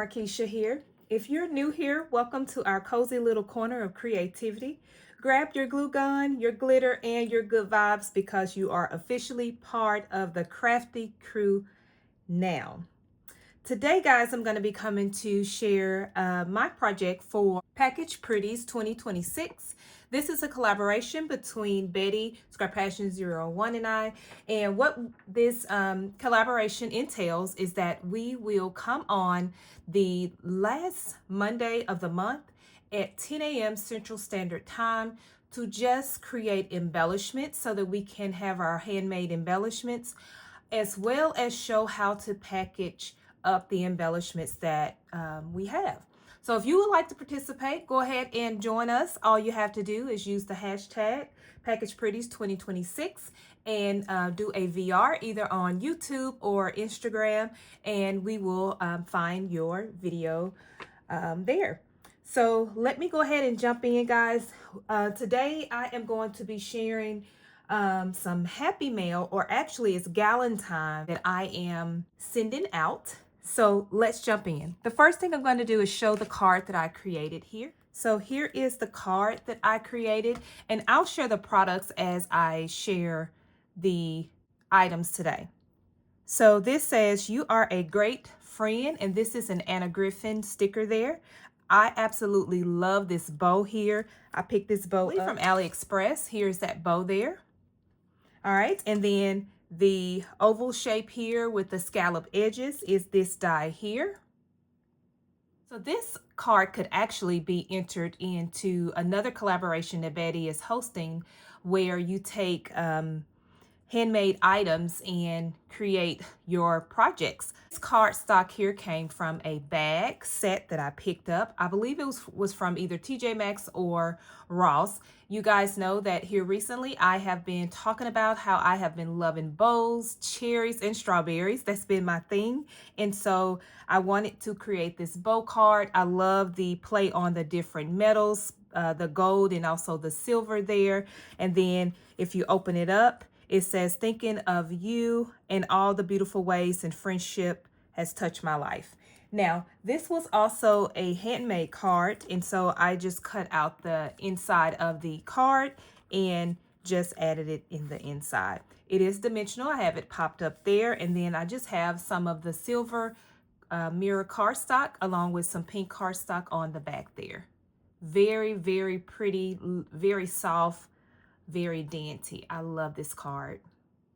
Markeisha here. If you're new here, welcome to our cozy little corner of creativity. Grab your glue gun, your glitter, and your good vibes because you are officially part of the crafty crew now. Today, guys, I'm going to be coming to share my project for Package Pretties 2026. This is a collaboration between Betty, Scrap Passion 01, and I. And what this collaboration entails is that we will come on the last Monday of the month at 10 a.m. Central Standard Time to just create embellishments so that we can have our handmade embellishments, as well as show how to package up the embellishments that we have. So if you would like to participate, go ahead and join us. All you have to do is use the hashtag PackagePretties2026 and do a VR either on YouTube or Instagram, and we will find your video there. So let me go ahead and jump in, guys. Today I am going to be sharing some happy mail, or actually it's Galantine, that I am sending out. So let's jump in. The first thing I'm going to do is show the card that I created here. So here is the card that I created, and I'll share the products as I share the items today. So this says, "You are a great friend," and this is an Anna Griffin sticker there. I absolutely love this bow here. I picked this bow up from AliExpress. Here's that bow there. All right, and then the oval shape here with the scallop edges is this die here. So this card could actually be entered into another collaboration that Betty is hosting, where you take handmade items and create your projects. This card stock here came from a bag set that I picked up. I believe it was from either TJ Maxx or Ross. You guys know that here recently I have been talking about how I have been loving bows, cherries, and strawberries. That's been my thing. And so I wanted to create this bow card. I love the play on the different metals, the gold and also the silver there. And then if you open it up, it says, "Thinking of you and all the beautiful ways and friendship has touched my life." Now, this was also a handmade card, and so I just cut out the inside of the card and just added it in the inside. It is dimensional. I have it popped up there, and then I just have some of the silver mirror cardstock along with some pink cardstock on the back there. Very, very pretty, very soft, very dainty. I love this card.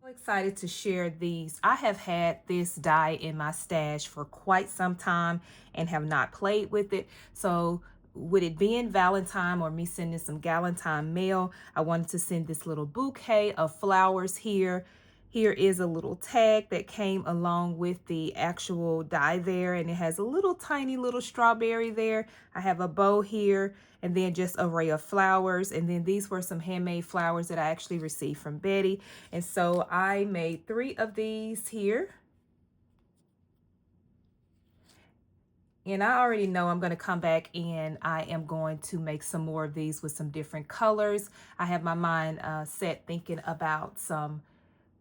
So excited to share these. I have had this die in my stash for quite some time and have not played with it. So with it being Valentine, or me sending some Galantine mail, I wanted to send this little bouquet of flowers here. Here is a little tag that came along with the actual die there, and it has a little tiny little strawberry there. I have a bow here, and then just an array of flowers. And then these were some handmade flowers that I actually received from Betty. And so I made 3 of these here. And I already know I'm going to come back and I am going to make some more of these with some different colors. I have my mind set thinking about some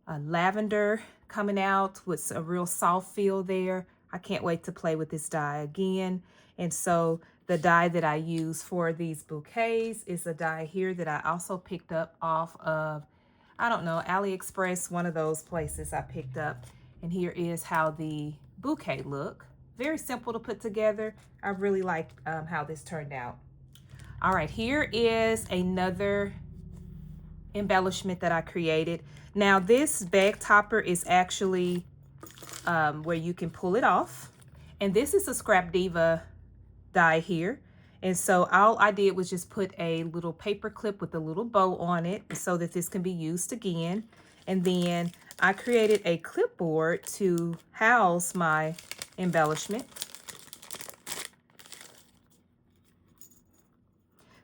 lavender coming out with a real soft feel there. I can't wait to play with this die again. And so the die that I use for these bouquets is a die here that I also picked up off of, I don't know, AliExpress, one of those places I picked up. And here is how the bouquet look. Very simple to put together. I really like how this turned out. All right, here is another embellishment that I created. Now this bag topper is actually where you can pull it off, and this is a Scrap Diva die here. And so all I did was just put a little paper clip with a little bow on it so that this can be used again. And then I created a clipboard to house my embellishment.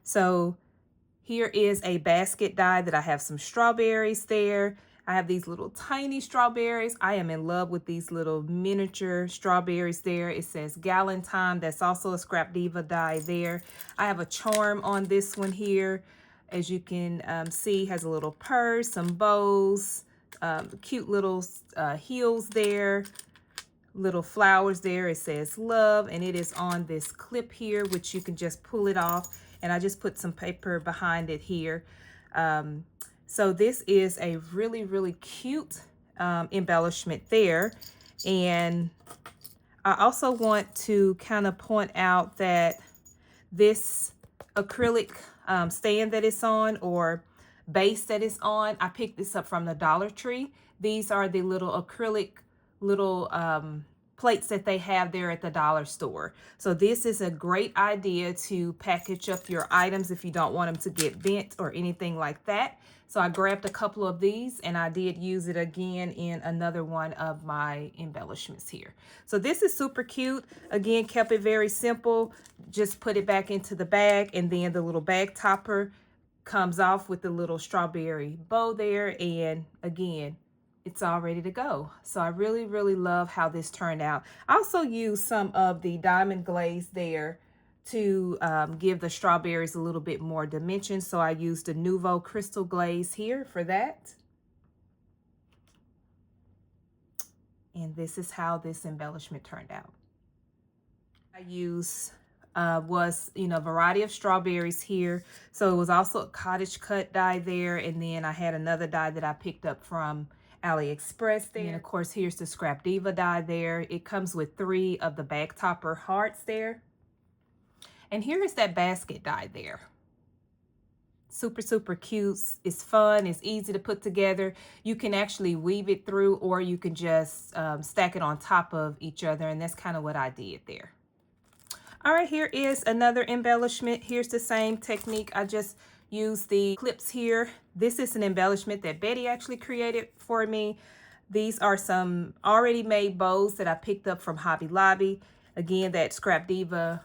So here is a basket die that I have some strawberries there. I have these little tiny strawberries. I am in love with these little miniature strawberries there. It says Galantine. That's also a Scrap Diva die there. I have a charm on this one here. As you can see, has a little purse, some bows, cute little heels there. little flowers there. It says love, and it is on this clip here, which you can just pull it off. And I just put some paper behind it here. So this is a really, really cute embellishment there. And I also want to kind of point out that this acrylic stand that it's on, or base that it's on, I picked this up from the Dollar Tree. These are the little acrylic little plates that they have there at the dollar store. So this is a great idea to package up your items if you don't want them to get bent or anything like that. So I grabbed a couple of these, and I did use it again in another one of my embellishments here. So this is super cute. Again, kept it very simple. Just put it back into the bag, and then the little bag topper comes off with the little strawberry bow there. And again, it's all ready to go. So I really, really love how this turned out. I also used some of the diamond glaze there to give the strawberries a little bit more dimension. So I used the Nouveau Crystal Glaze here for that. And this is how this embellishment turned out. I used a variety of strawberries here. So it was also a cottage cut die there. And then I had another die that I picked up from AliExpress there. And of course, here's the Scrap Diva die there. It comes with 3 of the bag topper hearts there. And here is that basket die there. Super, super cute. It's fun. It's easy to put together. You can actually weave it through, or you can just stack it on top of each other. And that's kind of what I did there. All right, here is another embellishment. Here's the same technique. I just used the clips here. This is an embellishment that Betty actually created for me. These are some already made bows that I picked up from Hobby Lobby. Again, that Scrap Diva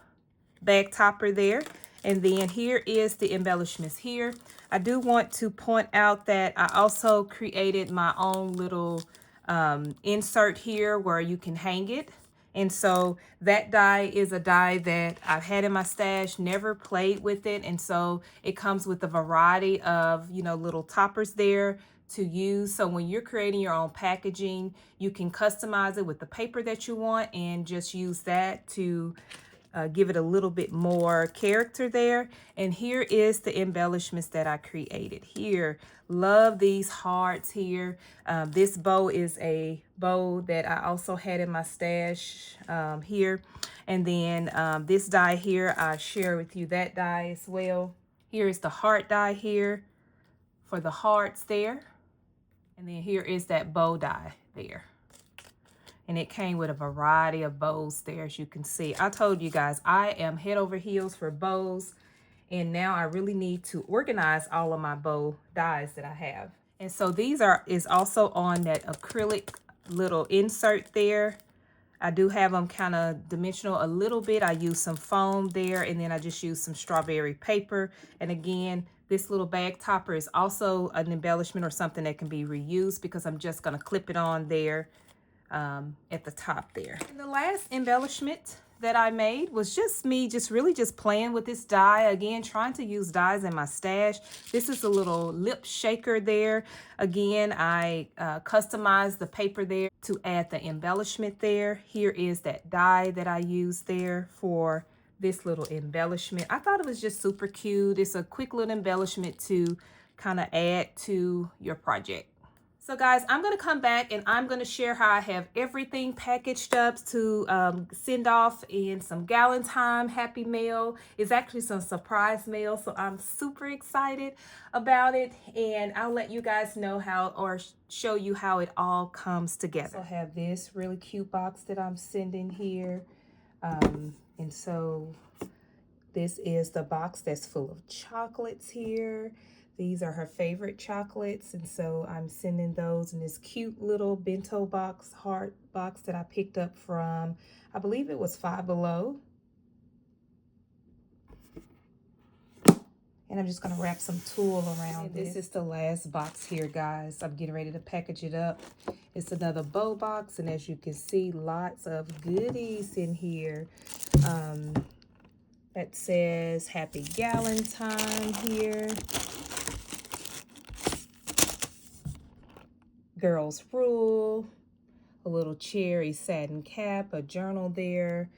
bag topper there. And then here is the embellishments here. I do want to point out that I also created my own little insert here where you can hang it. And so that die is a die that I've had in my stash, never played with it. And so it comes with a variety of, little toppers there to use. So when you're creating your own packaging, you can customize it with the paper that you want and just use that to give it a little bit more character there. And here is the embellishments that I created here. Love these hearts here. This bow is a bow that I also had in my stash here. And then this die here, I share with you that die as well. Here is the heart die here for the hearts there. And then here is that bow die there. And it came with a variety of bows there, as you can see. I told you guys, I am head over heels for bows. And now I really need to organize all of my bow dies that I have. And so these is also on that acrylic little insert there. I do have them kind of dimensional a little bit. I use some foam there, and then I just use some strawberry paper. And again, this little bag topper is also an embellishment or something that can be reused, because I'm just going to clip it on there at the top there. And the last embellishment that I made was just me really playing with this die. Again, trying to use dies in my stash. This is a little lip shaker there. Again, I customized the paper there to add the embellishment there. Here is that die that I used there for this little embellishment. I thought it was just super cute. It's a quick little embellishment to kind of add to your project. So guys, I'm going to come back and I'm going to share how I have everything packaged up to send off in some Galantine happy mail. It's actually some surprise mail, so I'm super excited about it. And I'll let you guys know how, or show you how it all comes together. So I have this really cute box that I'm sending here. And so this is the box that's full of chocolates here. These are her favorite chocolates, and so I'm sending those in this cute little bento box, heart box that I picked up from, I believe it was Five Below. And I'm just going to wrap some tulle around this. This is the last box here, guys. I'm getting ready to package it up. It's another bow box, and as you can see, lots of goodies in here. That says Happy Galantine here. Girls Rule, a little cherry satin cap, a journal there,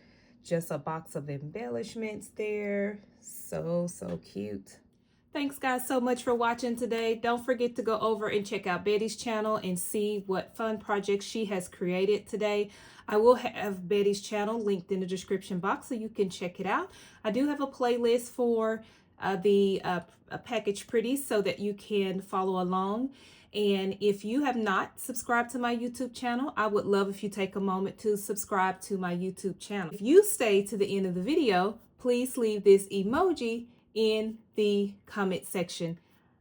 just a box of embellishments there. So cute. Thanks guys so much for watching today. Don't forget to go over and check out Betty's channel and see what fun projects she has created today. I will have Betty's channel linked in the description box so you can check it out. I do have a playlist for the package pretties so that you can follow along. And if you have not subscribed to my YouTube channel, I would love if you take a moment to subscribe to my YouTube channel. If you stay to the end of the video, please leave this emoji in the comment section.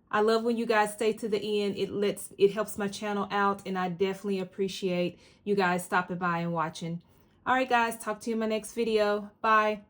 I love when you guys stay to the end. It helps my channel out, and I definitely appreciate you guys stopping by and watching. All right, guys, talk to you in my next video. Bye.